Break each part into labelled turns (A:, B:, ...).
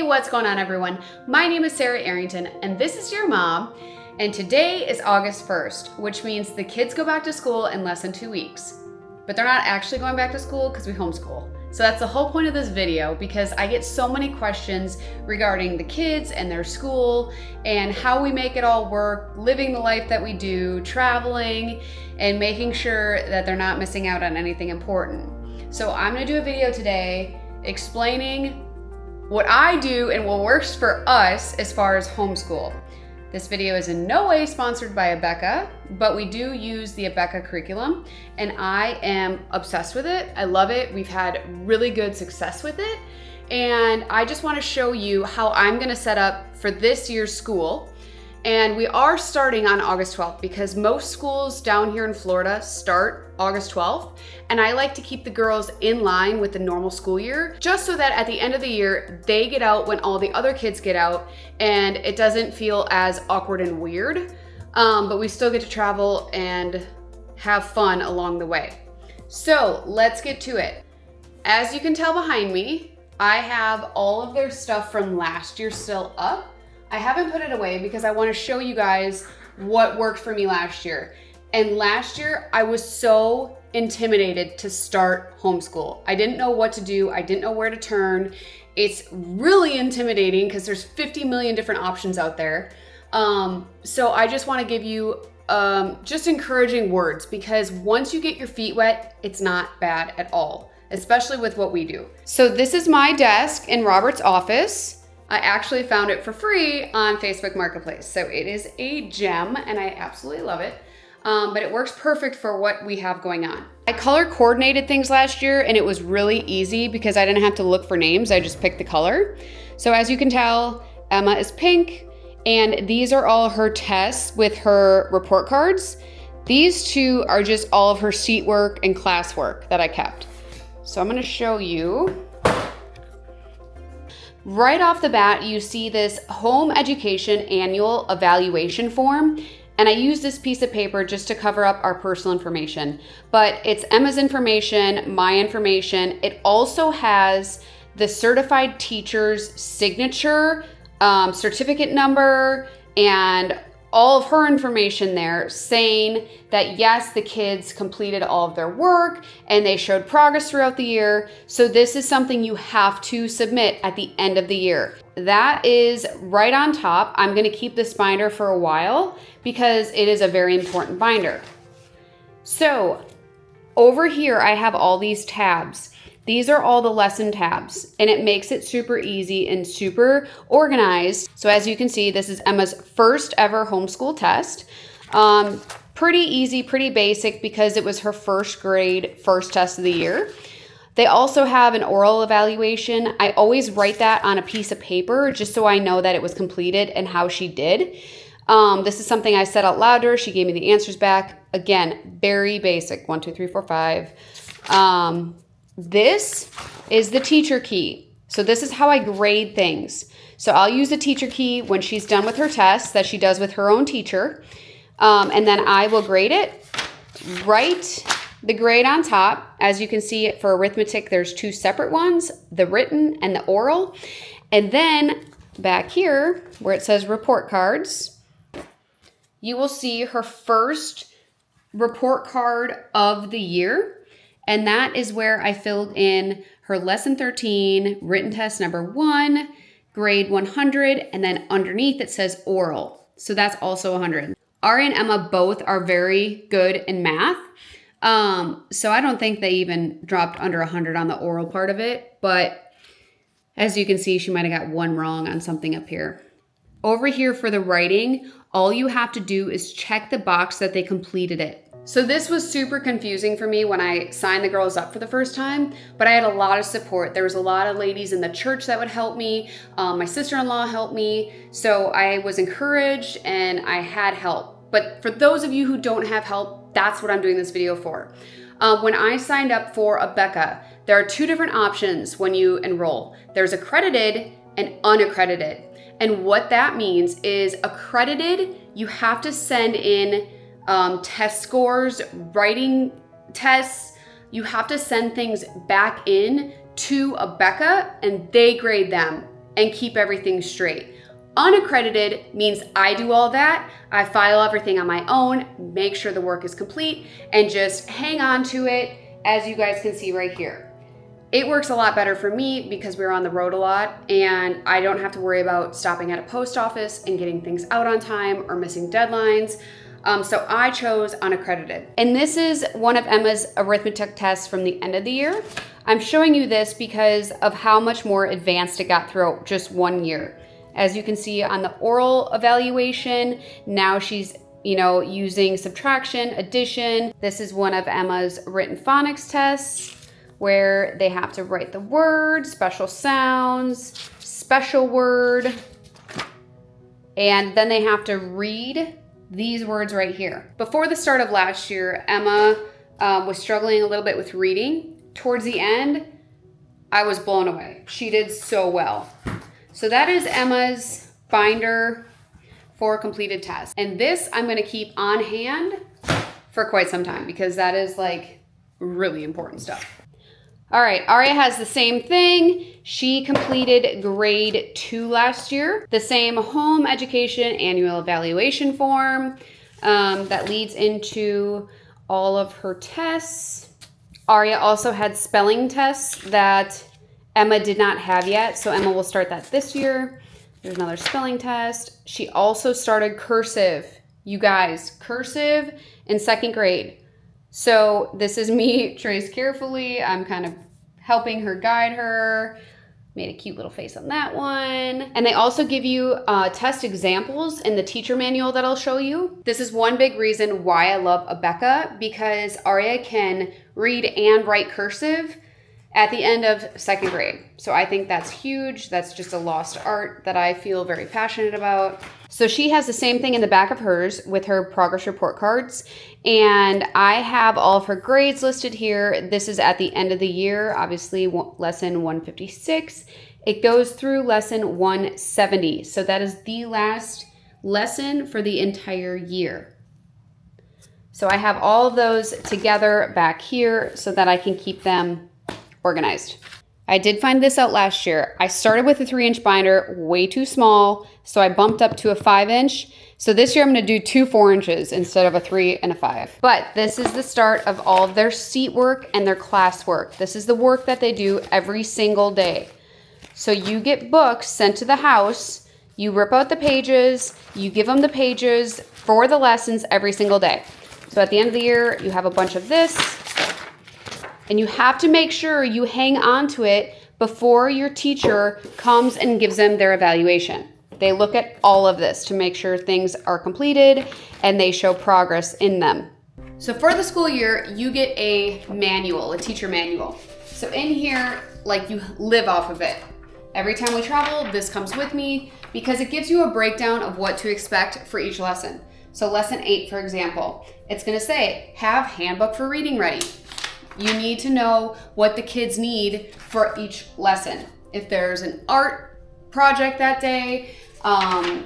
A: What's going on, everyone? My name is Sarah Arrington and this is Deermom, and today is August 1st, which means the kids go back to school in less than 2 weeks. But they're not actually going back to school because we homeschool. So that's the whole point of this video, because I get so many questions regarding the kids and their school and how we make it all work, living the life that we do, traveling, and making sure that they're not missing out on anything important. So I'm gonna do a video today explaining what I do and what works for us as far as homeschool. This video is in no way sponsored by Abeka, but we do use the Abeka curriculum and I am obsessed with it. I love it. We've had really good success with it. And I just want to show you how I'm going to set up for this year's school. And we are starting on August 12th because most schools down here in Florida start August 12th. And I like to keep the girls in line with the normal school year, just so that at the end of the year, they get out when all the other kids get out and it doesn't feel as awkward and weird. But we still get to travel and have fun along the way. So let's get to it. As you can tell behind me, I have all of their stuff from last year still up. I haven't put it away because I want to show you guys what worked for me last year. And last year, I was so intimidated to start homeschool. I didn't know what to do. I didn't know where to turn. It's really intimidating because there's 50 million different options out there. So I just want to give you just encouraging words, because once you get your feet wet, it's not bad at all, especially with what we do. So this is my desk in Robert's office. I actually found it for free on Facebook Marketplace. So it is a gem and I absolutely love it. But it works perfect for what we have going on. I color coordinated things last year and it was really easy because I didn't have to look for names. I just picked the color. So as you can tell, Emma is pink and these are all her tests with her report cards. These two are just all of her sheet work and classwork that I kept. So I'm gonna show you. Right off the bat, you see this home education annual evaluation form. And I use this piece of paper just to cover up our personal information. But it's Emma's information, my information. It also has the certified teacher's signature, certificate number, and all of her information there saying that yes, the kids completed all of their work and they showed progress throughout the year. So this is something you have to submit at the end of the year. That is right on top. I'm gonna keep this binder for a while because it is a very important binder. So over here, I have all these tabs. These are all the lesson tabs and it makes it super easy and super organized. So as you can see, this is Emma's first ever homeschool test. Pretty easy, pretty basic because it was her first grade, first test of the year. They also have an oral evaluation. I always write that on a piece of paper just so I know that it was completed and how she did. This is something I said out loud to her. She gave me the answers back. Again, very basic, 1, 2, 3, 4, 5. This is the teacher key. So this is how I grade things. So I'll use the teacher key when she's done with her tests that she does with her own teacher. And then I will grade it, write the grade on top. As you can see, for arithmetic, there's 2 separate ones, the written and the oral. And then back here where it says report cards, you will see her first report card of the year. And that is where I filled in her lesson 13, written test number 1, grade 100, and then underneath it says oral. So that's also 100. Ari and Emma both are very good in math. So I don't think they even dropped under 100 on the oral part of it. But as you can see, she might have got 1 wrong on something up here. Over here for the writing, all you have to do is check the box that they completed it. So this was super confusing for me when I signed the girls up for the first time, but I had a lot of support. There was a lot of ladies in the church that would help me. My sister-in-law helped me. So I was encouraged and I had help. But for those of you who don't have help, that's what I'm doing this video for. When I signed up for Abeka, there are 2 different options when you enroll. There's accredited and unaccredited. And what that means is accredited, you have to send in test scores, writing tests. You have to send things back in to Abeka and they grade them. and keep everything straight. Unaccredited means I do all that. I file everything on my own, make sure the work is complete, and just hang on to it, as you guys can see right here. It works a lot better for me because we're on the road a lot and I don't have to worry about stopping at a post office and getting things out on time or missing deadlines. So I chose unaccredited. And this is one of Emma's arithmetic tests from the end of the year. I'm showing you this because of how much more advanced it got throughout just 1 year. As you can see on the oral evaluation, now she's using subtraction, addition. This is one of Emma's written phonics tests where they have to write the word, special sounds, special word, and then they have to read these words right here. Before the start of last year, Emma was struggling a little bit with reading. Towards the end, I was blown away. She did so well. So that is Emma's binder for completed tests. And this I'm gonna keep on hand for quite some time because that is like really important stuff. All right, Aria has the same thing. She completed grade 2 last year. The same home education annual evaluation form that leads into all of her tests. Aria also had spelling tests that Emma did not have yet, so Emma will start that this year. There's another spelling test. She also started cursive. You guys, cursive in 2nd grade. So this is me traced carefully. I'm kind of helping her, guide her. Made a cute little face on that one. And they also give you test examples in the teacher manual that I'll show you. This is one big reason why I love Abeka, because Aria can read and write cursive at the end of 2nd grade. So I think that's huge. That's just a lost art that I feel very passionate about. So she has the same thing in the back of hers with her progress report cards. And I have all of her grades listed here. This is at the end of the year, obviously lesson 156. It goes through lesson 170. So that is the last lesson for the entire year. So I have all of those together back here so that I can keep them organized. I did find this out last year. I started with a 3-inch binder, way too small, so I bumped up to a 5-inch. So this year I'm gonna do 2 4-inches instead of a 3 and a 5. But this is the start of all of their seat work and their class work. This is the work that they do every single day. So you get books sent to the house, you rip out the pages, you give them the pages for the lessons every single day. So at the end of the year, you have a bunch of this, and you have to make sure you hang on to it before your teacher comes and gives them their evaluation. They look at all of this to make sure things are completed and they show progress in them. So for the school year, you get a manual, a teacher manual. So in here, like, you live off of it. Every time we travel, this comes with me because it gives you a breakdown of what to expect for each lesson. So lesson 8, for example, it's gonna say, have handbook for reading ready. You need to know what the kids need for each lesson. If there's an art project that day,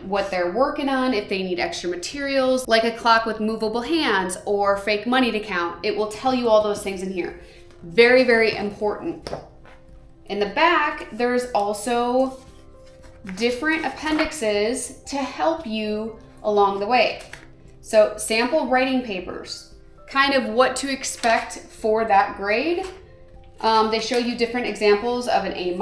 A: what they're working on, if they need extra materials, like a clock with movable hands or fake money to count, it will tell you all those things in here. Very, very important. In the back, there's also different appendixes to help you along the way. So sample writing papers, kind of what to expect for that grade. They show you different examples of an A-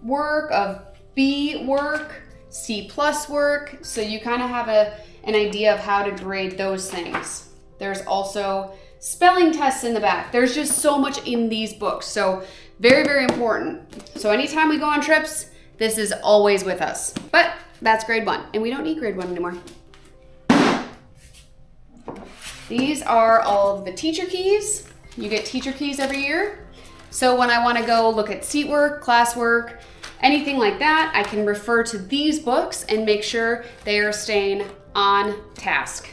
A: work, of B work, C+ work, so you kind of have an idea of how to grade those things. There's also spelling tests in the back. There's just so much in these books, so very, very important. So anytime we go on trips, this is always with us. But that's grade 1, and we don't need grade 1 anymore. These are all of the teacher keys. You get teacher keys every year. So when I want to go look at seat work, class work, anything like that, I can refer to these books and make sure they are staying on task.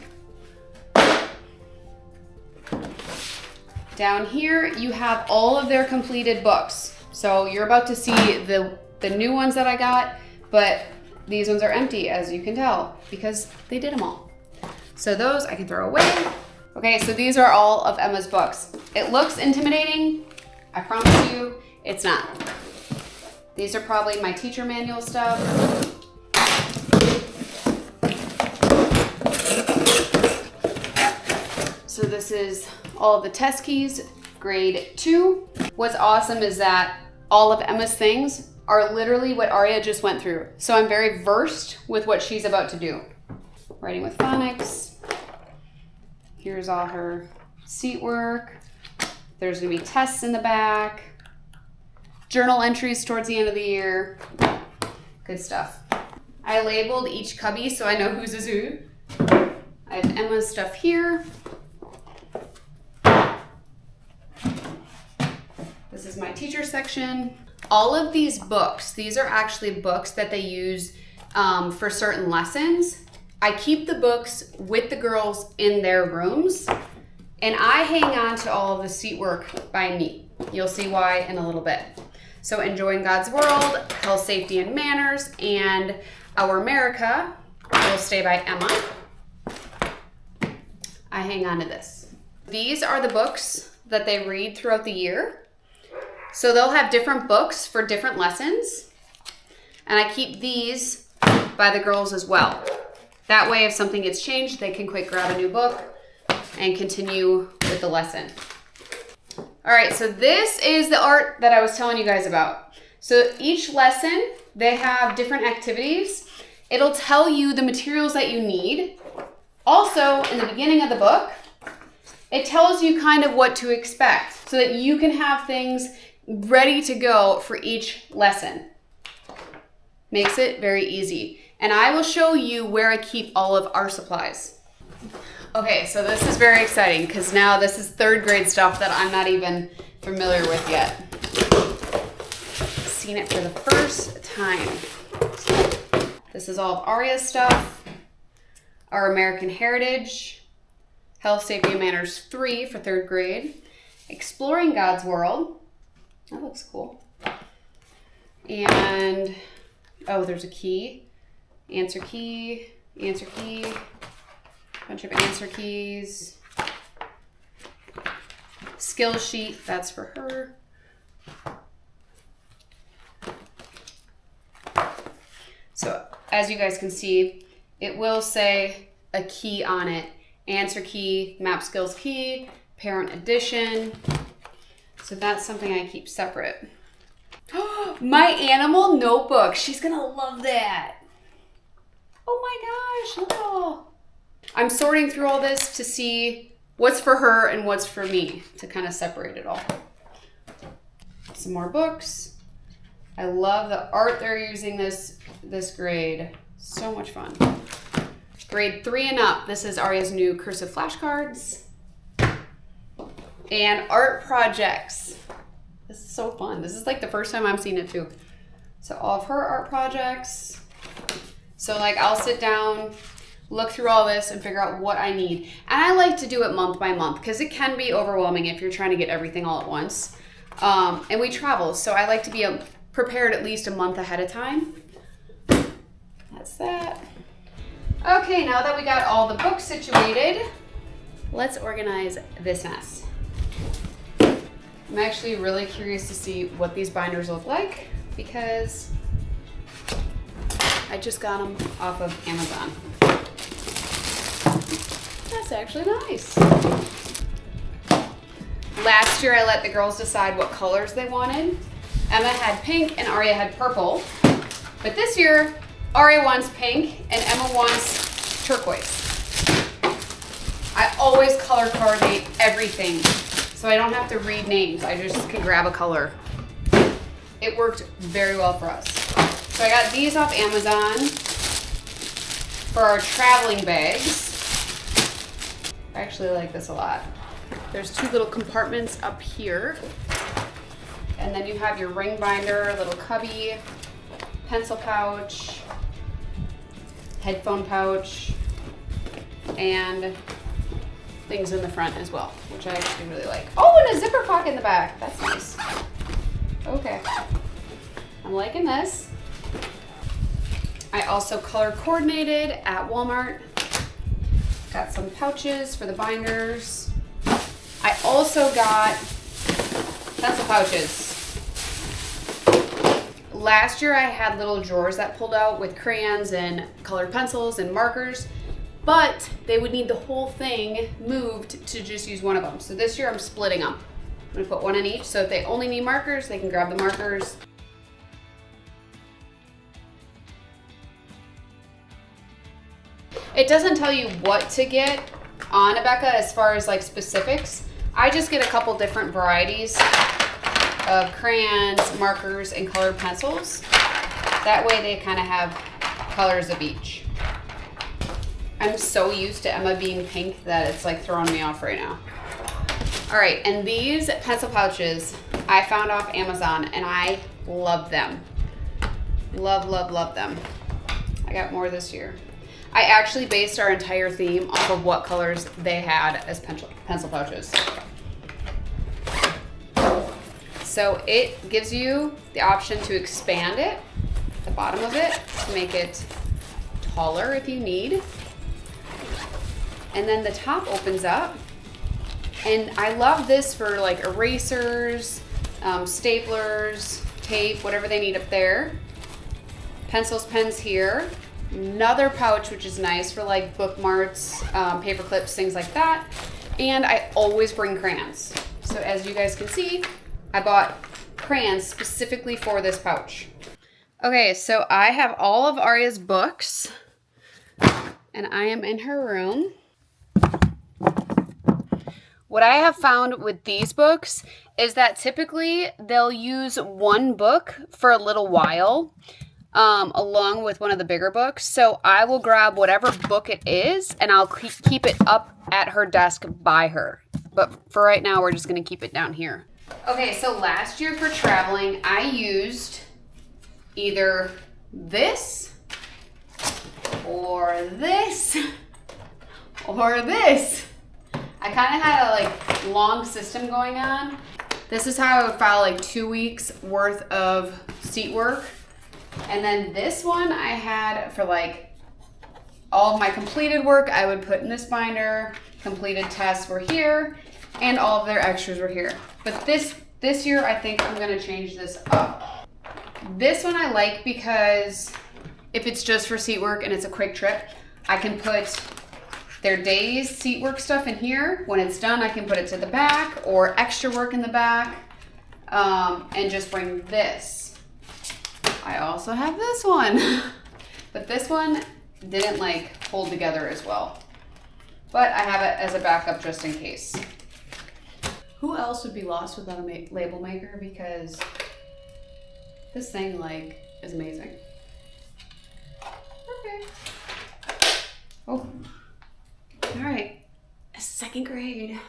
A: Down here, you have all of their completed books. So you're about to see the new ones that I got, but these ones are empty, as you can tell, because they did them all. So those I can throw away. Okay, so these are all of Emma's books. It looks intimidating. I promise you, it's not. These are probably my teacher manual stuff. So this is all of the test keys, grade 2. What's awesome is that all of Emma's things are literally what Aria just went through. So I'm very versed with what she's about to do. Writing with phonics. Here's all her seat work. There's gonna be tests in the back. Journal entries towards the end of the year. Good stuff. I labeled each cubby so I know whose is who. I have Emma's stuff here. This is my teacher section. All of these books, these are actually books that they use for certain lessons. I keep the books with the girls in their rooms, and I hang on to all of the seat work by me. You'll see why in a little bit. So Enjoying God's World, Health, Safety, and Manners, and Our America will stay by Emma. I hang on to this. These are the books that they read throughout the year. So they'll have different books for different lessons. And I keep these by the girls as well. That way, if something gets changed, they can quick grab a new book and continue with the lesson. All right, so this is the art that I was telling you guys about. So each lesson, they have different activities. It'll tell you the materials that you need. Also, in the beginning of the book, it tells you kind of what to expect so that you can have things ready to go for each lesson. Makes it very easy. And I will show you where I keep all of our supplies. Okay, so this is very exciting because now this is 3rd grade stuff that I'm not even familiar with yet. Seen it for the first time. This is all of Aria's stuff. Our American Heritage, Health, Safety, and Manners 3 for 3rd grade. Exploring God's World. That looks cool. And, oh, there's a key. Answer key, bunch of answer keys. Skill sheet, that's for her. So as you guys can see, it will say a key on it. Answer key, map skills key, parent edition. So that's something I keep separate. My animal notebook, she's gonna love that. Oh my gosh, look at all. I'm sorting through all this to see what's for her and what's for me to kind of separate it all. Some more books. I love the art they're using this grade. So much fun. Grade 3 and up, this is Aria's new cursive flashcards. And art projects. This is so fun. This is like the first time I'm seeing it too. So all of her art projects. So like I'll sit down, look through all this and figure out what I need. And I like to do it month by month because it can be overwhelming if you're trying to get everything all at once. And we travel, so I like to be prepared at least a month ahead of time. That's that. Okay, now that we got all the books situated, let's organize this mess. I'm actually really curious to see what these binders look like because I just got them off of Amazon. That's actually nice. Last year I let the girls decide what colors they wanted. Emma had pink and Aria had purple. But this year, Aria wants pink and Emma wants turquoise. I always color coordinate everything so I don't have to read names. I just can grab a color. It worked very well for us. So I got these off Amazon for our traveling bags. I actually like this a lot. There's 2 little compartments up here. And then you have your ring binder, little cubby, pencil pouch, headphone pouch, and things in the front as well, which I actually really like. Oh, and a zipper pocket in the back. That's nice. Okay. I'm liking this. I also color coordinated at Walmart. Got some pouches for the binders. I also got pencil pouches. last year I had little drawers that pulled out with crayons and colored pencils and markers, but they would need the whole thing moved to just use one of them. So this year I'm splitting them. I'm gonna put one in each, so if they only need markers, they can grab the markers. It doesn't tell you what to get on Abeka as far as like specifics. I just get a couple different varieties of crayons, markers, and colored pencils. That way they kind of have colors of each. I'm so used to Emma being pink that it's like throwing me off right now. All right, and these pencil pouches I found off Amazon and I love them. Love, love, love them. I got more this year. I actually based our entire theme off of what colors they had as pencil pouches. So it gives you the option to expand it, the bottom of it, to make it taller if you need. And then the top opens up. And I love this for like erasers, staplers, tape, whatever they need up there. Pencils, pens here. Another pouch, which is nice for like bookmarks, paper clips, things like that. And I always bring crayons. So as you guys can see, I bought crayons specifically for this pouch. Okay, so I have all of Arya's books and I am in her room. What I have found with these books is that typically they'll use one book for a little while. Along with one of the bigger books. So I will grab whatever book it is and I'll keep it up at her desk by her. But for right now, we're just gonna keep it down here. Okay, so last year for traveling, I used either this or this or this. I kind of had a like long system going on. This is how I would file like 2 weeks worth of seat work. And then this one I had for like all of my completed work I would put in this binder. Completed tests were here and all of their extras were here. But this year I think I'm gonna change this up. This one I like because if it's just for seat work and it's a quick trip, I can put their day's seat work stuff in here. When it's done, I can put it to the back or extra work in the back and just bring this. I also have this one, but this one didn't like hold together as well. But I have it as a backup just in case. Who else would be lost without a label maker? Because this thing like is amazing. Okay. Oh, all right, 2nd grade.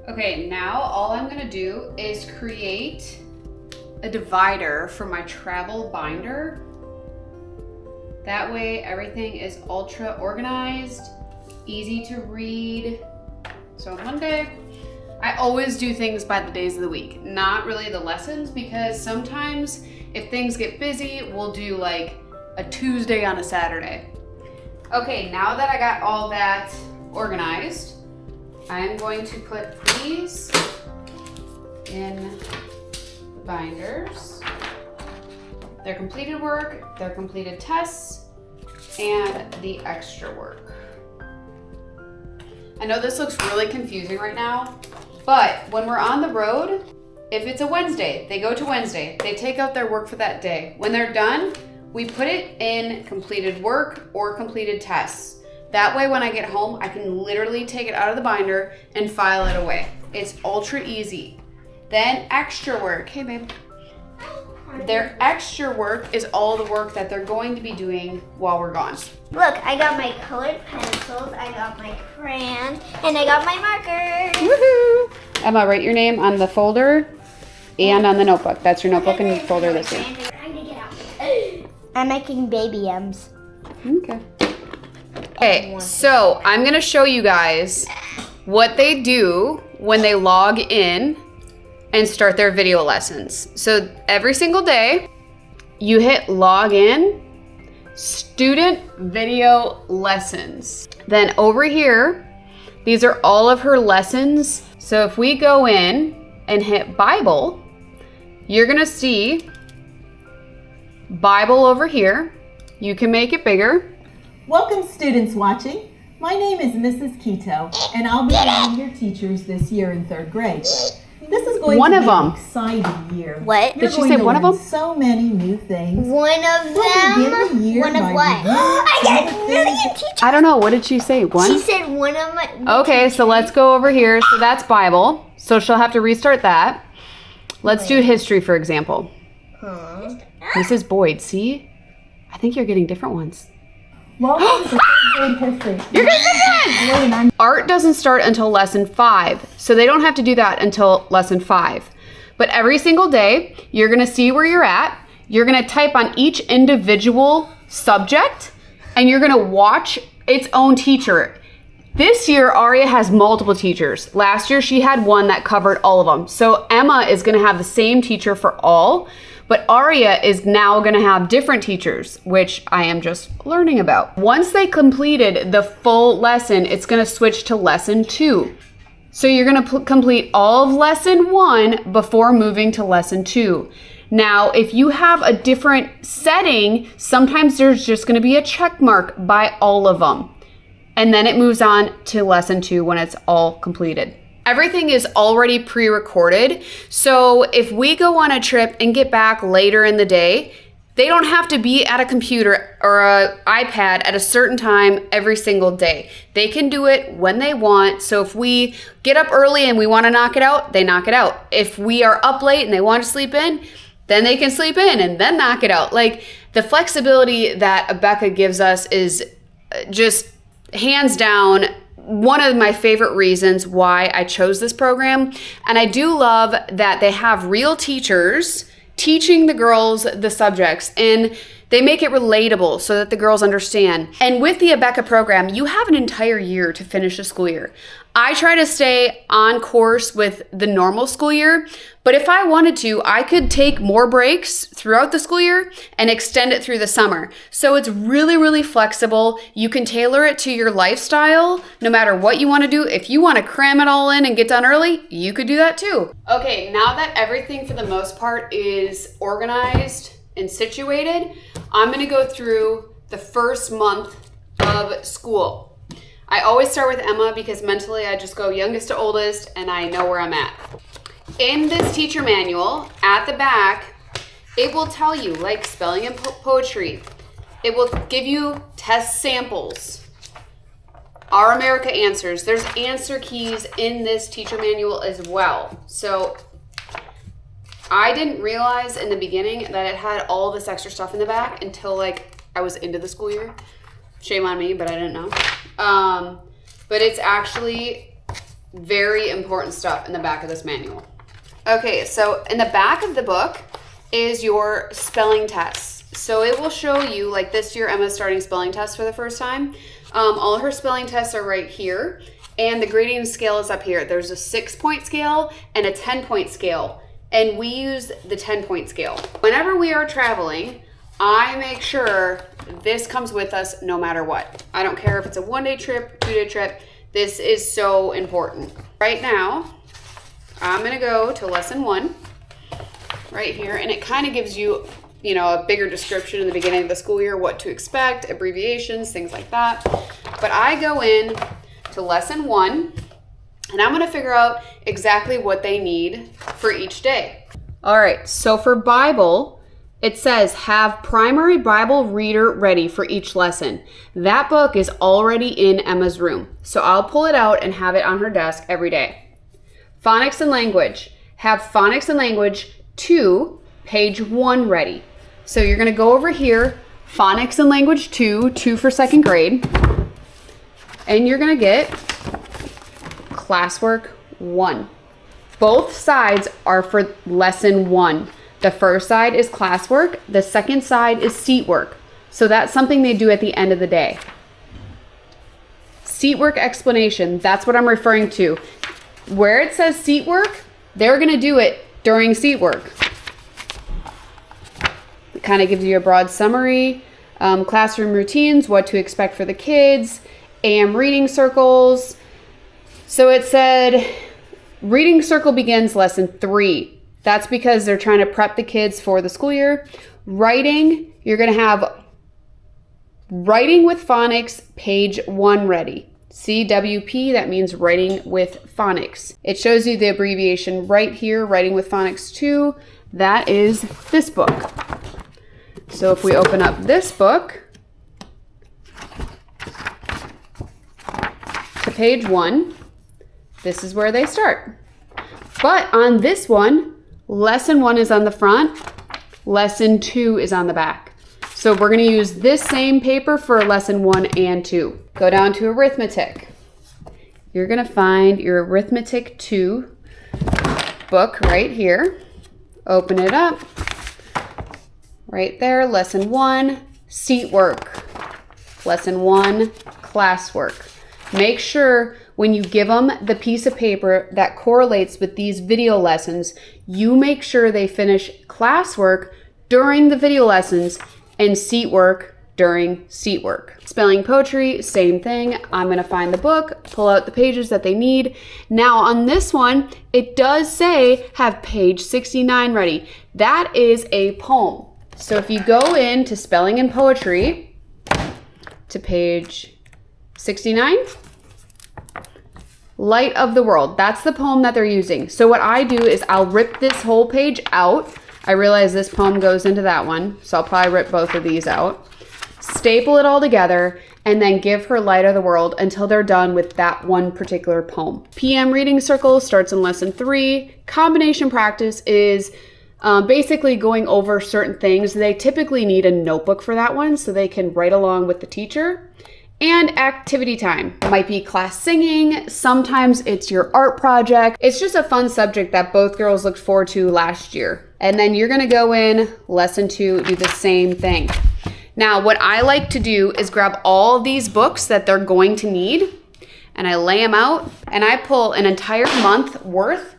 A: Okay, now all I'm gonna do is create a divider for my travel binder. That way everything is ultra organized, easy to read. So Monday, I always do things by the days of the week, not really the lessons, because sometimes if things get busy, we'll do like a Tuesday on a Saturday. Okay, now that I got all that organized, I'm going to put these in the binders. Their completed work, their completed tests, and the extra work. I know this looks really confusing right now, but when we're on the road, if it's a Wednesday, they go to Wednesday. They take out their work for that day. When they're done, we put it in completed work or completed tests. That way when I get home, I can literally take it out of the binder and file it away. It's ultra easy. Then extra work, hey babe. Their extra work is all the work that they're going to be doing while we're gone.
B: Look, I got my colored pencils, I got my crayons, and I got my markers.
A: Woohoo! Emma, write your name on the folder and on the notebook. That's your notebook and folder this year.
B: I'm making baby M's.
A: Okay. Okay, so I'm gonna show you guys what they do when they log in and start their video lessons. So every single day, you hit log in, student video lessons. Then over here, these are all of her lessons. So if we go in and hit Bible, you're gonna see Bible over here. You can make it bigger.
C: Welcome students watching. My name is Mrs. Quito, and I'll be one of your teachers this year in 3rd grade. This is going to be an exciting year.
B: What?
A: Did she say one of them?
C: So many new things.
B: One of them? One of what? I get a million teachers.
A: I don't know, what did she say? One?
B: She said one of my...
A: Okay, so let's go over here. So that's Bible. So she'll have to restart that. Let's do history, for example. Mrs. Boyd, see? I think you're getting different ones.
C: Welcome to 3rd grade history.
A: You're getting different! Art doesn't start until lesson 5, so they don't have to do that until lesson 5. But every single day, you're gonna see where you're at. You're gonna type on each individual subject, and you're gonna watch its own teacher. This year, Aria has multiple teachers. Last year, she had one that covered all of them. So Emma is gonna have the same teacher for all, but Aria is now gonna have different teachers, which I am just learning about. Once they completed the full lesson, it's gonna switch to lesson 2. So you're gonna complete all of lesson 1 before moving to lesson 2. Now, if you have a different setting, sometimes there's just gonna be a check mark by all of them. And then it moves on to lesson 2 when it's all completed. Everything is already pre-recorded, so if we go on a trip and get back later in the day, they don't have to be at a computer or an iPad at a certain time every single day. They can do it when they want. So if we get up early and we want to knock it out, they knock it out. If we are up late and they want to sleep in, then they can sleep in and then knock it out. Like, the flexibility that Abeka gives us is just hands down one of my favorite reasons why I chose this program. And I do love that they have real teachers teaching the girls the subjects, and they make it relatable so that the girls understand. And with the Abeka program, you have an entire year to finish the school year. I try to stay on course with the normal school year, but if I wanted to, I could take more breaks throughout the school year and extend it through the summer. So it's really, really flexible. You can tailor it to your lifestyle, no matter what you want to do. If you want to cram it all in and get done early, you could do that too. Okay, now that everything for the most part is organized and situated, I'm gonna go through the first month of school. I always start with Emma because mentally I just go youngest to oldest and I know where I'm at. In this teacher manual, at the back, it will tell you, like spelling and poetry, it will give you test samples, Our America answers. There's answer keys in this teacher manual as well. So I didn't realize in the beginning that it had all this extra stuff in the back until like I was into the school year. Shame on me, but I didn't know. But it's actually very important stuff in the back of this manual. Okay, so in the back of the book is your spelling tests. So it will show you, like this year Emma's starting spelling tests for the first time. All her spelling tests are right here, and the grading scale is up here. There's a 6-point scale and a 10-point scale, and we use the 10-point scale. Whenever we are traveling, I make sure this comes with us no matter what. I don't care if it's a 1-day trip, 2-day trip. This is so important. Right now, I'm gonna go to lesson 1 right here, and it kind of gives you, you know, a bigger description in the beginning of the school year, what to expect, abbreviations, things like that. But I go in to lesson 1, and I'm gonna figure out exactly what they need for each day. All right, so for Bible, it says have primary Bible reader ready for each lesson. That book is already in Emma's room, so I'll pull it out and have it on her desk every day. Phonics and language, have Phonics and language 2, page 1 ready. So you're gonna go over here, Phonics and language 2 for 2nd grade, and you're gonna get classwork 1. Both sides are for lesson 1. The first side is classwork, the second side is seat work. So that's something they do at the end of the day. Seat work explanation, that's what I'm referring to. Where it says seat work, they're gonna do it during seat work. kind of gives you a broad summary. Classroom routines, what to expect for the kids, AM reading circles. So it said reading circle begins lesson 3. That's because they're trying to prep the kids for the school year. Writing, you're going to have writing with phonics, page 1 ready. CWP, that means writing with phonics. It shows you the abbreviation right here, writing with phonics 2. That is this book. So if we open up this book to page 1, this is where they start. But on this one, lesson 1 is on the front, lesson 2 is on the back. So we're going to use this same paper for lesson 1 and 2. Go down to arithmetic. You're going to find your arithmetic 2 book right here. Open it up. Right there, lesson 1, seat work. Lesson 1, classwork. Make sure when you give them the piece of paper that correlates with these video lessons, you make sure they finish classwork during the video lessons and seat work during seat work. Spelling poetry, same thing. I'm gonna find the book, pull out the pages that they need. Now on this one, it does say have page 69 ready. That is a poem. So if you go into spelling and poetry to page 69, Light of the World, that's the poem that they're using. So what I do is I'll rip this whole page out. I realize this poem goes into that one, so I'll probably rip both of these out. Staple it all together, and then give her Light of the World until they're done with that one particular poem. PM reading circle starts in lesson 3. Combination practice is basically going over certain things. They typically need a notebook for that one so they can write along with the teacher. And activity time. It might be class singing, sometimes it's your art project. It's just a fun subject that both girls looked forward to last year. And then you're gonna go in lesson 2, do the same thing. Now, what I like to do is grab all of these books that they're going to need, and I lay them out, and I pull an entire month worth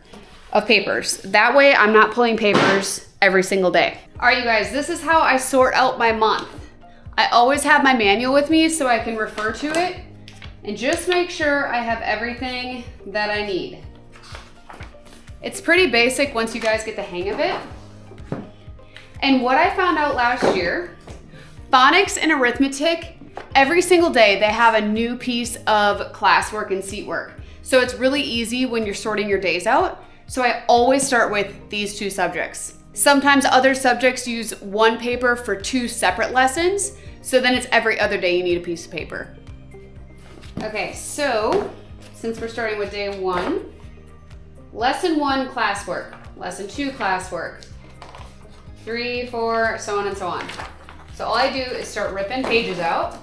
A: of papers. That way, I'm not pulling papers every single day. All right, you guys, this is how I sort out my month. I always have my manual with me so I can refer to it and just make sure I have everything that I need. It's pretty basic once you guys get the hang of it. And what I found out last year, phonics and arithmetic, every single day they have a new piece of classwork and seat work. So it's really easy when you're sorting your days out. So I always start with these 2 subjects. Sometimes other subjects use one paper for 2 separate lessons. So then it's every other day you need a piece of paper. Okay, so since we're starting with day 1, lesson 1 classwork, lesson 2 classwork, 3, 4, so on and so on. So all I do is start ripping pages out.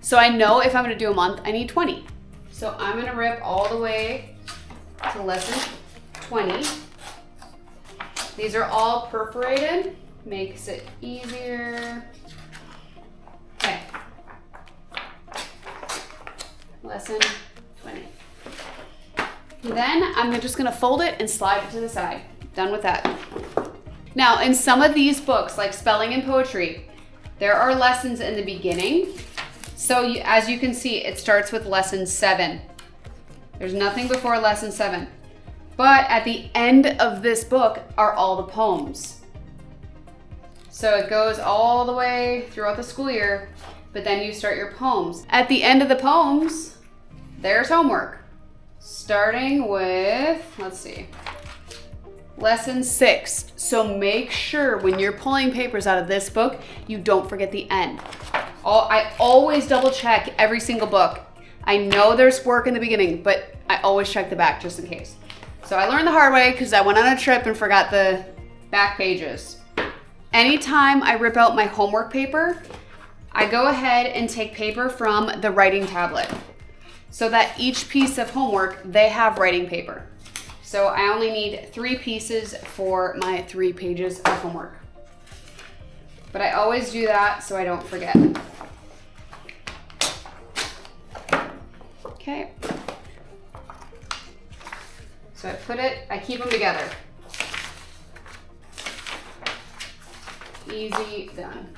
A: So I know if I'm gonna do a month, I need 20. So I'm gonna rip all the way to lesson 20. These are all perforated, makes it easier. Okay. Lesson 20. And then I'm just gonna fold it and slide it to the side. Done with that. Now, in some of these books, like spelling and poetry, there are lessons in the beginning. So as you can see, it starts with lesson 7. There's nothing before lesson 7. But at the end of this book are all the poems. So it goes all the way throughout the school year, but then you start your poems. At the end of the poems, there's homework. Starting with, let's see, lesson 6. So make sure when you're pulling papers out of this book, you don't forget the end. I always double check every single book. I know there's work in the beginning, but I always check the back just in case. So I learned the hard way because I went on a trip and forgot the back pages. Anytime I rip out my homework paper, I go ahead and take paper from the writing tablet so that each piece of homework, they have writing paper. So I only need 3 pieces for my 3 pages of homework. But I always do that so I don't forget. Okay. So I keep them together. easy, done.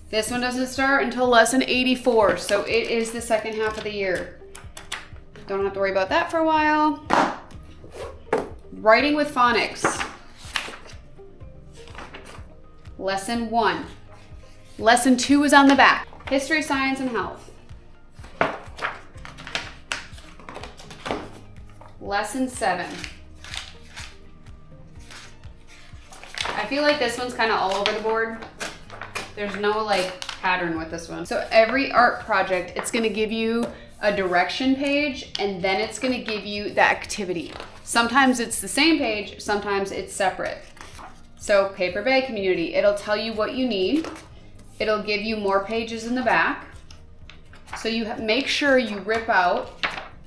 A: This one doesn't start until lesson 84, so it is the second half of the year. Don't have to worry about that for a while. Writing with phonics. Lesson 1. Lesson 2 is on the back. History, science, and health. Lesson 7. I feel like this one's kind of all over the board. There's no like pattern with this one. So every art project, it's gonna give you a direction page and then it's gonna give you the activity. Sometimes it's the same page, sometimes it's separate. So Paper Bag Community, it'll tell you what you need. It'll give you more pages in the back. So you make sure you rip out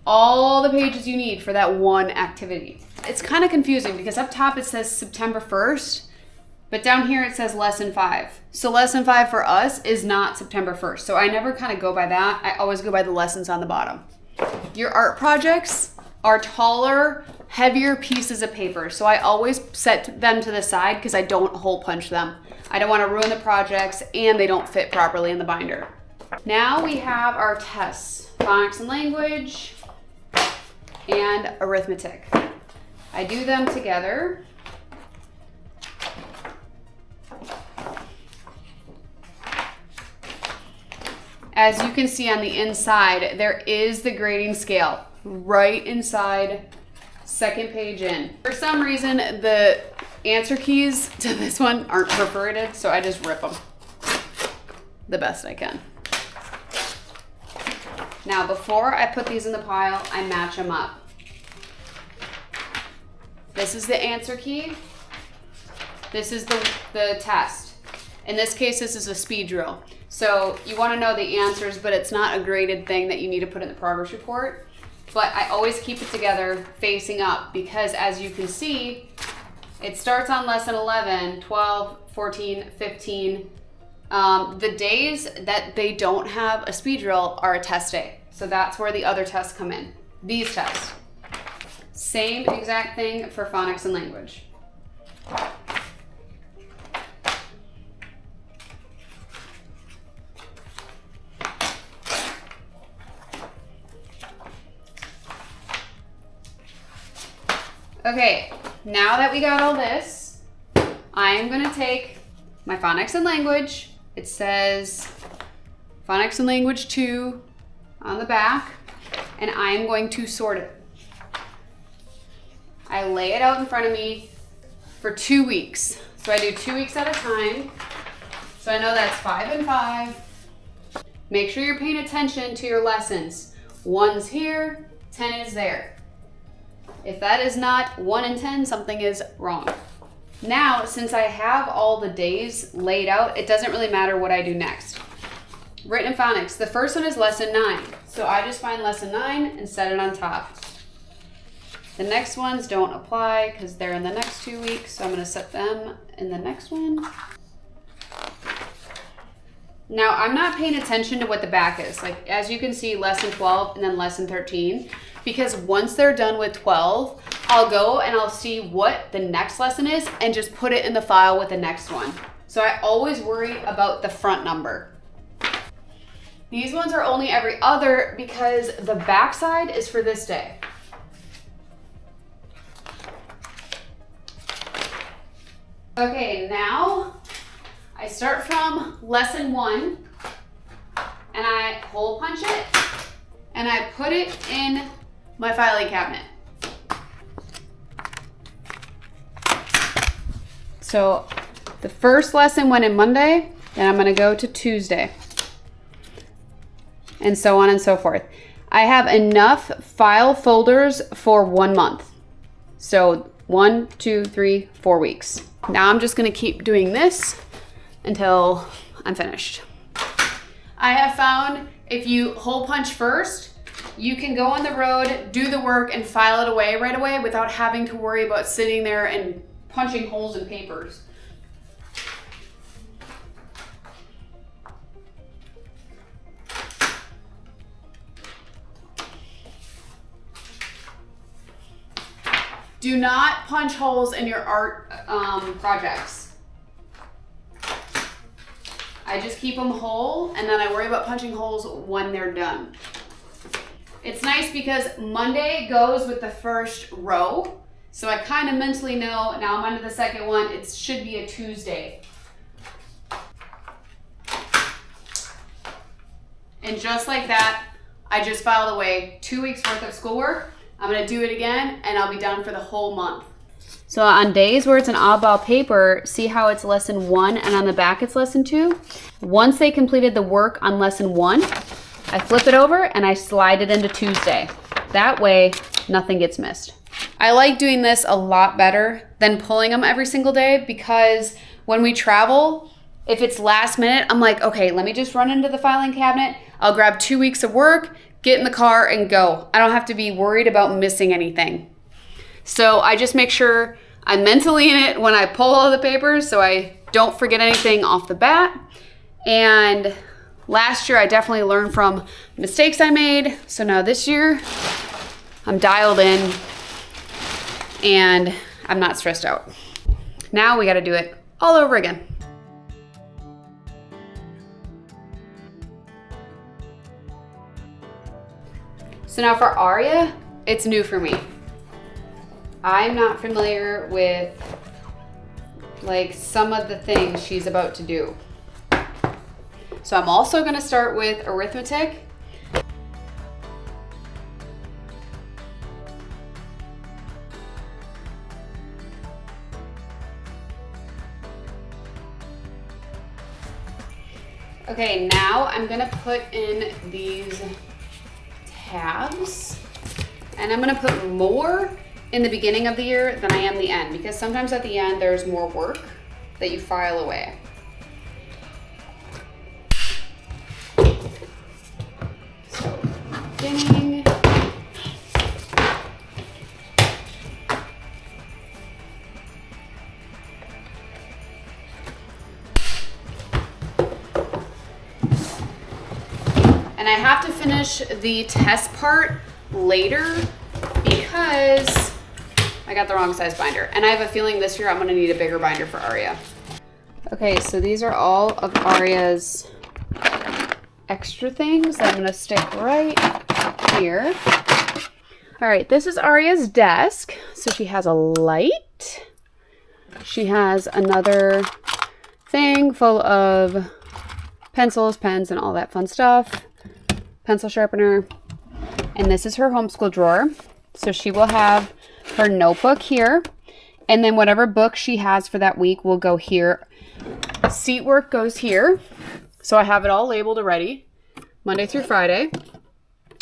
A: all the pages you need for that one activity. It's kind of confusing because up top it says September 1st, but down here it says lesson 5. So lesson 5 for us is not September 1st. So I never kind of go by that. I always go by the lessons on the bottom. Your art projects are taller, heavier pieces of paper. So I always set them to the side because I don't hole punch them. I don't want to ruin the projects and they don't fit properly in the binder. Now we have our tests, phonics and language and arithmetic. I do them together. As you can see on the inside, there is the grading scale right inside, second page in. For some reason, the answer keys to this one aren't perforated, so I just rip them the best I can. Now, before I put these in the pile, I match them up. This is the answer key. This is the test. In this case, this is a speed drill. So you want to know the answers, but it's not a graded thing that you need to put in the progress report. But I always keep it together facing up because as you can see, it starts on lesson 11, 12, 14, 15. The days that they don't have a speed drill are a test day. So that's where the other tests come in. These tests. Same exact thing for phonics and language. Okay, now that we got all this, I'm gonna take my phonics and language. It says phonics and language 2 on the back, and I'm going to sort it. I lay it out in front of me for 2 weeks. So I do 2 weeks at a time. So I know that's 5 and 5. Make sure you're paying attention to your lessons. 1's here, 10 is there. If that is not 1 and 10, something is wrong. Now, since I have all the days laid out, it doesn't really matter what I do next. Written phonics, the first one is lesson 9. So I just find lesson 9 and set it on top. The next ones don't apply because they're in the next 2 weeks, so I'm gonna set them in the next one. Now, I'm not paying attention to what the back is. Like, as you can see, lesson 12 and then lesson 13, because once they're done with 12, I'll go and I'll see what the next lesson is and just put it in the file with the next one. So I always worry about the front number. These ones are only every other because the back side is for this day. Okay, now I start from lesson 1 and I hole punch it and I put it in my filing cabinet. So the first lesson went in Monday, then I'm gonna go to Tuesday, and so on and so forth. I have enough file folders for 1 month. So 1, 2, 3, 4 weeks. Now I'm just gonna keep doing this until I'm finished. I have found if you hole punch first, you can go on the road, do the work, and file it away right away without having to worry about sitting there and punching holes in papers. Do not punch holes in your art projects. I just keep them whole, and then I worry about punching holes when they're done. It's nice because Monday goes with the first row, so I kind of mentally know, now I'm onto the second one, it should be a Tuesday. And just like that, I just filed away 2 weeks worth of schoolwork. I'm gonna do it again, and I'll be done for the whole month. So on days where it's an oddball paper, see how it's lesson 1 and on the back it's lesson 2? Once they completed the work on lesson 1, I flip it over and I slide it into Tuesday. That way, nothing gets missed. I like doing this a lot better than pulling them every single day, because when we travel, if it's last minute, I'm like, okay, let me just run into the filing cabinet. I'll grab 2 weeks of work, get in the car and go. I don't have to be worried about missing anything. So I just make sure I'm mentally in it when I pull all the papers so I don't forget anything off the bat. And last year I definitely learned from mistakes I made. So now this year I'm dialed in and I'm not stressed out. Now we got to do it all over again. So now for Aria, it's new for me. I'm not familiar with like some of the things she's about to do. So I'm also gonna start with arithmetic. Okay, now I'm gonna put in these tabs, and I'm gonna put more in the beginning of the year than I am the end, because sometimes at the end there's more work that you file away. So beginning. And I have to finish the test part later because I got the wrong size binder. And I have a feeling this year I'm gonna need a bigger binder for Aria. Okay, so these are all of Aria's extra things that I'm gonna stick right here. All right, this is Aria's desk. So she has a light. She has another thing full of pencils, pens, and all that fun stuff. Pencil sharpener. And this is her homeschool drawer. So she will have her notebook here, and then whatever book she has for that week will go here. Seat work goes here. So I have it all labeled already, Monday through Friday,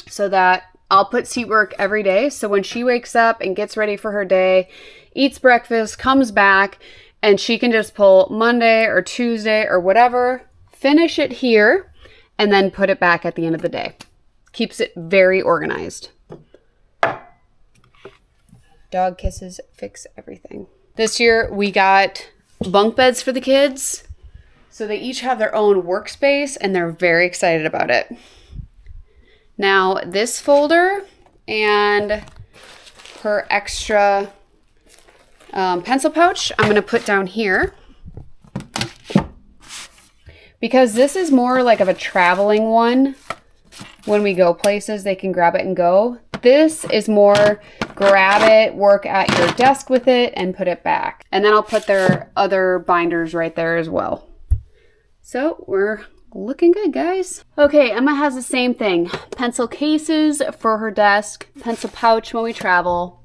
A: so that I'll put seat work every day. So when she wakes up and gets ready for her day, eats breakfast, comes back, and she can just pull Monday or Tuesday or whatever, finish it here, and then put it back at the end of the day. Keeps it very organized. Dog kisses fix everything. This year we got bunk beds for the kids. So they each have their own workspace and they're very excited about it. Now this folder and her extra pencil pouch, I'm gonna put down here. Because this is more like of a traveling one. When we go places, they can grab it and go. This is more grab it, work at your desk with it, and put it back. And then I'll put their other binders right there as well. So we're looking good, guys. Okay, Emma has the same thing. Pencil cases for her desk, pencil pouch when we travel.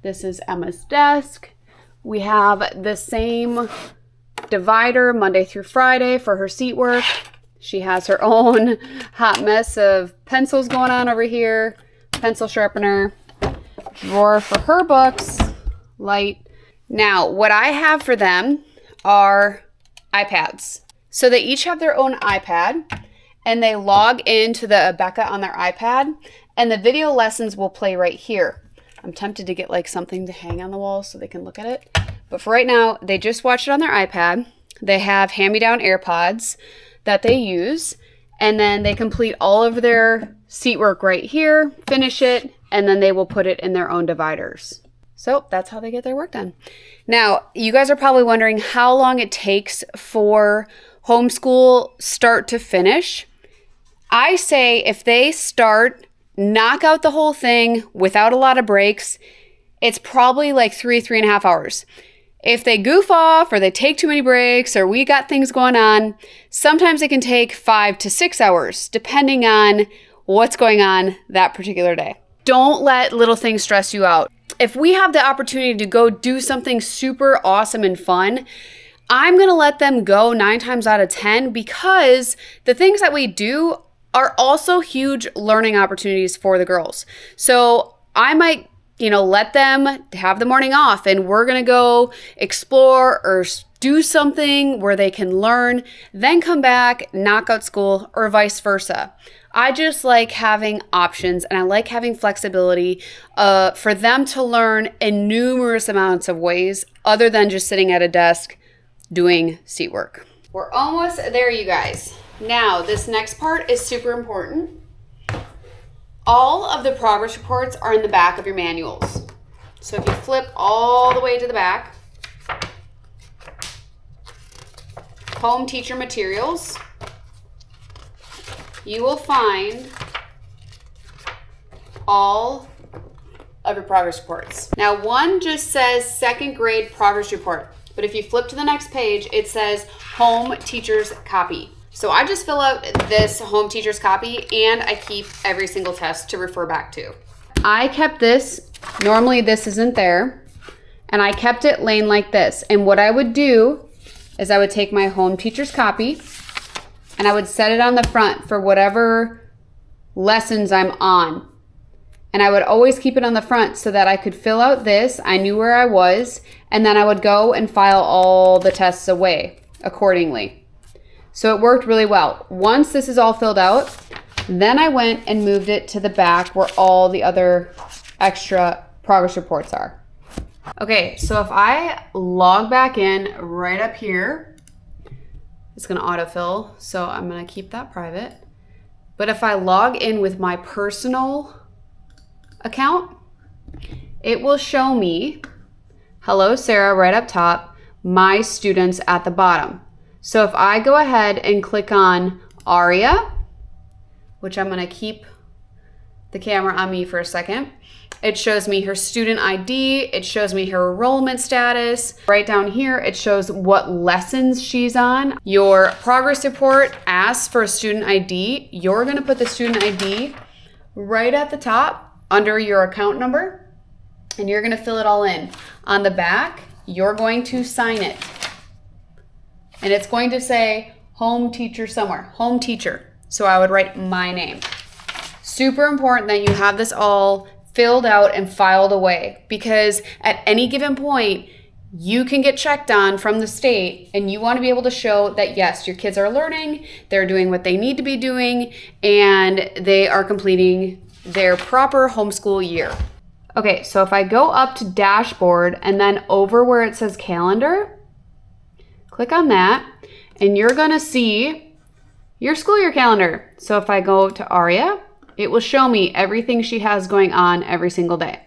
A: This is Emma's desk. We have the same divider Monday through Friday for her seat work. She has her own hot mess of pencils going on over here. Pencil sharpener, drawer for her books, light. Now, what I have for them are iPads. So they each have their own iPad, and they log into the Abeka on their iPad, and the video lessons will play right here. I'm tempted to get like something to hang on the wall so they can look at it. But for right now, they just watch it on their iPad. They have hand-me-down AirPods that they use, and then they complete all of their seat work right here, finish it, and then they will put it in their own dividers. So that's how they get their work done. Now, you guys are probably wondering how long it takes for homeschool start to finish, I say if they start, knock out the whole thing without a lot of breaks, it's probably like 3.5 hours. If they goof off or they take too many breaks or we got things going on, sometimes it can take 5 to 6 hours, depending on what's going on that particular day. Don't let little things stress you out. If we have the opportunity to go do something super awesome and fun, I'm going to let them go 9 times out of 10 because the things that we do are also huge learning opportunities for the girls. So I might let them have the morning off and we're going to go explore or do something where they can learn, then come back, knock out school, or vice versa. I just like having options and I like having flexibility for them to learn in numerous amounts of ways other than just sitting at a desk doing seat work. We're almost there, you guys. Now, this next part is super important. All of the progress reports are in the back of your manuals. So if you flip all the way to the back, home teacher materials, you will find all of your progress reports. Now, one just says second grade progress report, but if you flip to the next page, it says home teacher's copy. So I just fill out this home teacher's copy and I keep every single test to refer back to. I kept this, normally this isn't there, and I kept it laying like this. And what I would do is I would take my home teacher's copy and I would set it on the front for whatever lessons I'm on. And I would always keep it on the front so that I could fill out this, I knew where I was, and then I would go and file all the tests away accordingly. So it worked really well. Once this is all filled out, then I went and moved it to the back where all the other extra progress reports are. Okay, so if I log back in right up here, it's gonna autofill, so I'm gonna keep that private. But if I log in with my personal account, it will show me, hello Sarah, right up top, my students at the bottom. So if I go ahead and click on Aria, which I'm gonna keep the camera on me for a second, it shows me her student ID, it shows me her enrollment status. Right down here, it shows what lessons she's on. Your progress report asks for a student ID. You're gonna put the student ID right at the top under your account number, and you're gonna fill it all in. On the back, you're going to sign it. And it's going to say home teacher somewhere, home teacher. So I would write my name. Super important that you have this all filled out and filed away, because at any given point, you can get checked on from the state and you want to be able to show that yes, your kids are learning, they're doing what they need to be doing, and they are completing their proper homeschool year. Okay, so if I go up to dashboard and then over where it says calendar, click on that, and you're gonna see your school year calendar. So if I go to Aria, it will show me everything she has going on every single day.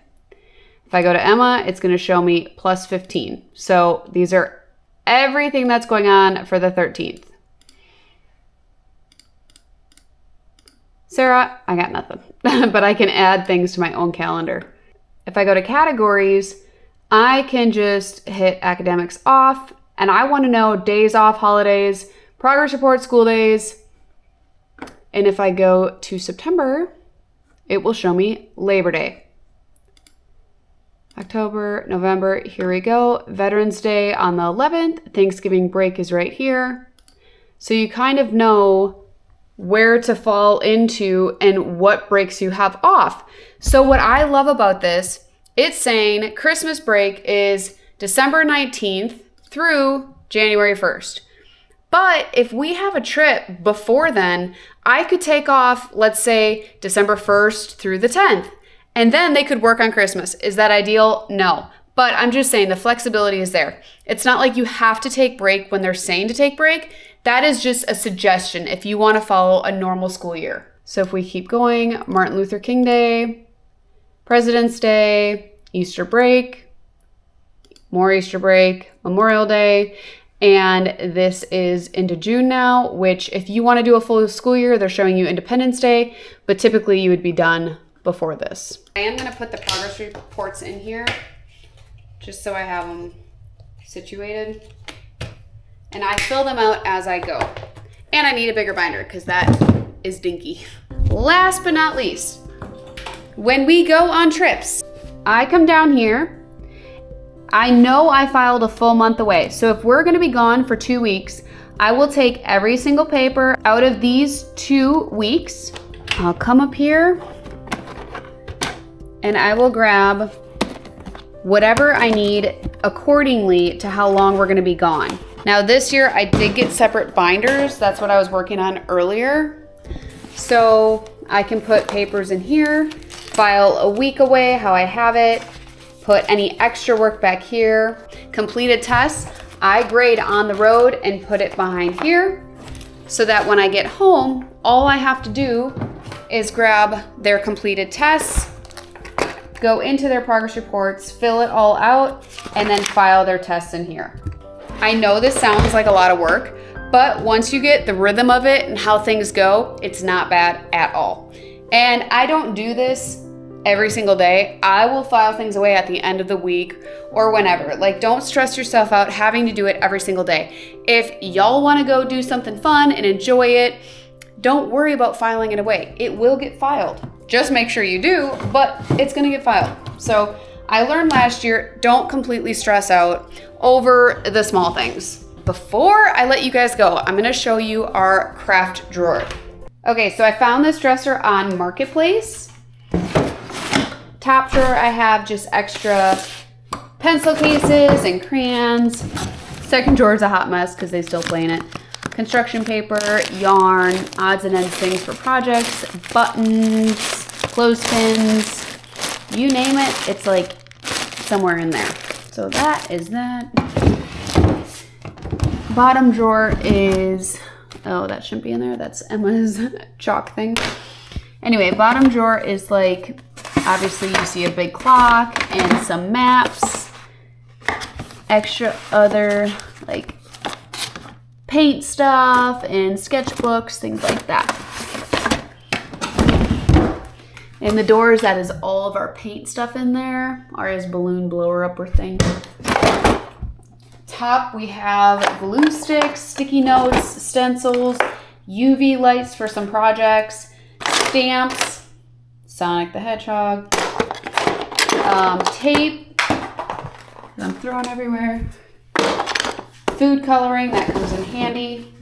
A: If I go to Emma, it's gonna show me plus 15. So these are everything that's going on for the 13th. Sarah, I got nothing, but I can add things to my own calendar. If I go to categories, I can just hit academics off, and I want to know days off, holidays, progress report, school days. And if I go to September, it will show me Labor Day. October, November, here we go. Veterans Day on the 11th. Thanksgiving break is right here. So you kind of know where to fall into and what breaks you have off. So what I love about this, it's saying Christmas break is December 19th through January 1st. But if we have a trip before then, I could take off, let's say, December 1st through the 10th, and then they could work on Christmas. Is that ideal? No. But I'm just saying the flexibility is there. It's not like you have to take break when they're saying to take break. That is just a suggestion if you want to follow a normal school year. So if we keep going, Martin Luther King Day, President's Day, Easter break, more Easter break, Memorial Day. And this is into June now, which if you want to do a full school year, they're showing you Independence Day, but typically you would be done before this. I am going to put the progress reports in here just so I have them situated. And I fill them out as I go. And I need a bigger binder because that is dinky. Last but not least, when we go on trips, I come down here. I know I filed a full month away. So if we're gonna be gone for 2 weeks, I will take every single paper out of these 2 weeks. I'll come up here and I will grab whatever I need accordingly to how long we're gonna be gone. Now this year I did get separate binders. That's what I was working on earlier. So I can put papers in here, file a week away how I have it, put any extra work back here. Completed tests, I grade on the road and put it behind here so that when I get home, all I have to do is grab their completed tests, go into their progress reports, fill it all out, and then file their tests in here. I know this sounds like a lot of work, but once you get the rhythm of it and how things go, it's not bad at all. And I don't do this every single day. I will file things away at the end of the week or whenever. Like, don't stress yourself out having to do it every single day. If y'all want to go do something fun and enjoy it, don't worry about filing it away. It will get filed. Just make sure you do, but it's going to get filed. So I learned last year, don't completely stress out over the small things. Before I let you guys go, I'm going to show you our craft drawer. Okay, so I found this dresser on Marketplace. Top drawer, I have just extra pencil cases and crayons. Second drawer is a hot mess because they still play in it. Construction paper, yarn, odds and ends things for projects, buttons, clothespins, you name it, it's like somewhere in there. So that is that. Bottom drawer is, oh, that shouldn't be in there. That's Emma's chalk thing. Anyway, bottom drawer is like, obviously you see a big clock and some maps, extra other like paint stuff and sketchbooks, things like that. And the doors, that is all of our paint stuff in there. Ours balloon blower upper thing. Top, we have glue sticks, sticky notes, stencils, UV lights for some projects, stamps, Sonic the Hedgehog, tape, I'm throwing everywhere, food coloring, that comes in handy,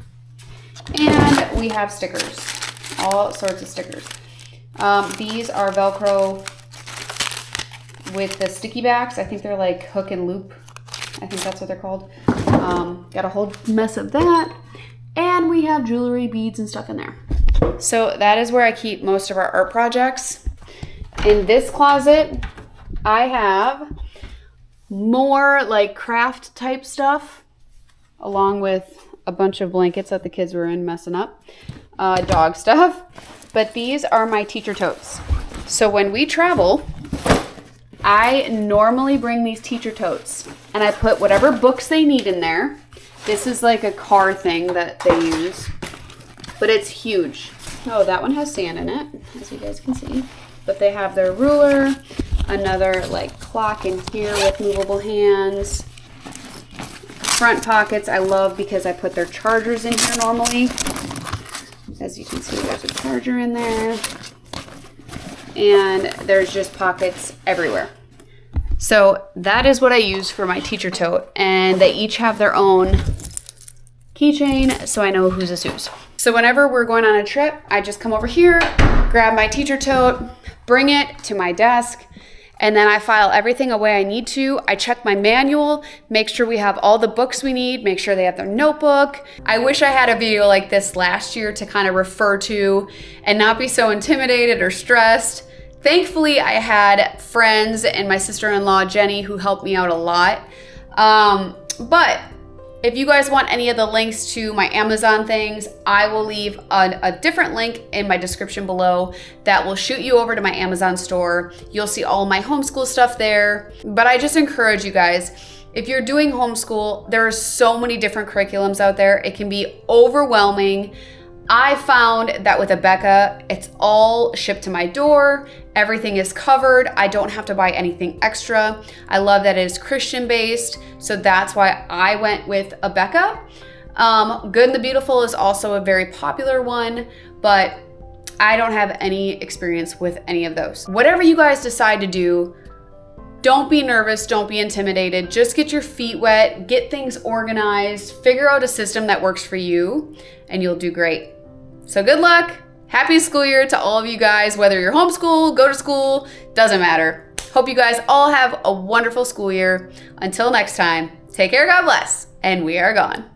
A: and we have stickers, all sorts of stickers. These are Velcro with the sticky backs. I think they're like hook and loop. I think that's what they're called. Got a whole mess of that. And we have jewelry, beads, and stuff in there. So that is where I keep most of our art projects. In this closet, I have more like craft type stuff, along with a bunch of blankets that the kids were in messing up, dog stuff. But these are my teacher totes. So when we travel, I normally bring these teacher totes and I put whatever books they need in there. This is like a car thing that they use, but it's huge. Oh, that one has sand in it, as you guys can see. But they have their ruler, another like clock in here with movable hands. Front pockets I love because I put their chargers in here normally. As you can see, there's a charger in there. And there's just pockets everywhere. So that is what I use for my teacher tote. And they each have their own keychain, so I know whose is whose. So whenever we're going on a trip, I just come over here, grab my teacher tote, bring it to my desk, and then I file everything away I need to. I check my manual, make sure we have all the books we need, make sure they have their notebook. I wish I had a video like this last year to kind of refer to and not be so intimidated or stressed. Thankfully, I had friends and my sister-in-law, Jenny, who helped me out a lot. But if you guys want any of the links to my Amazon things, I will leave a different link in my description below that will shoot you over to my Amazon store. You'll see all my homeschool stuff there. But I just encourage you guys, If you're doing homeschool, there are so many different curriculums out there. It can be overwhelming. I found that with Abeka, it's all shipped to my door. Everything is covered. I don't have to buy anything extra. I love that it is Christian based, so that's why I went with Abeka. Good and the Beautiful is also a very popular one, but I don't have any experience with any of those. Whatever you guys decide to do, don't be nervous, don't be intimidated. Just get your feet wet, get things organized, figure out a system that works for you, and you'll do great. So good luck. Happy school year to all of you guys, whether you're homeschool, go to school, doesn't matter. Hope you guys all have a wonderful school year. Until next time, take care, God bless, and we are gone.